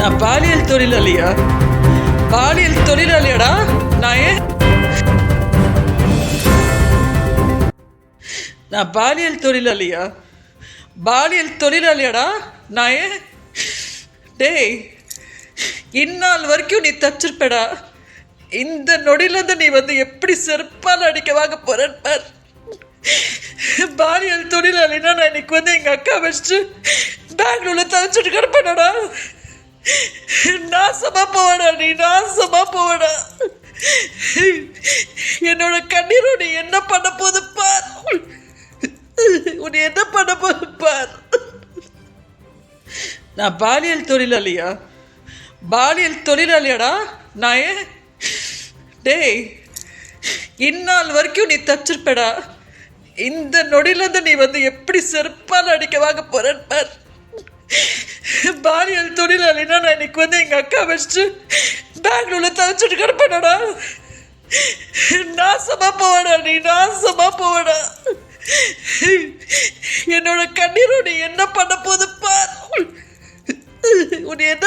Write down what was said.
நான் பாலியல் தொழிலாளியா? பாலியல் தொழிலாளியாடா நான்? நான் பாலியல் தொழிலாளியா? பாலியல் தொழிலாளியாடா நான்? டேய், இந்நாள் வரைக்கும் நீ தச்சிருப்படா. இந்த நொடியிலேருந்து நீ எப்படி செருப்பால் அடிக்க வாங்க போறேன்னு பார். பாலியல் தொழிலாளினா நான் இன்னைக்கு எங்கள் அக்கா வச்சுட்டு பெங்களூரில் தச்சுட்டு கிடப்பேனடா. நாசமா போவடா, நீ நாசமா போவடா. என்னோட கண்ணீரோ நீ என்ன பண்ண போது பார். உன்னை என்ன பண்ண போது பார். நான் பாலியல் தொழிலாளியா? பாலியல் தொழிலாளியாடா நான்? டேய், இந்நாள் வரைக்கும் நீ தச்சிருப்படா. இந்த நொடியிலேருந்து நீ எப்படி செருப்பால் அடிக்க வாங்க போறேன்னு பார். பாலியல் தொழிலாளினா நான் இன்னைக்கு எங்கள் அக்கா வச்சுட்டு பெங்களூரில் தச்சுட்டு கிடப்பேனடா. நாசமா போவடா, நீ நாசமா போவடா. என்னோட கண்ணீரோ நீ என்ன பண்ண போது பார். உன்னை என்ன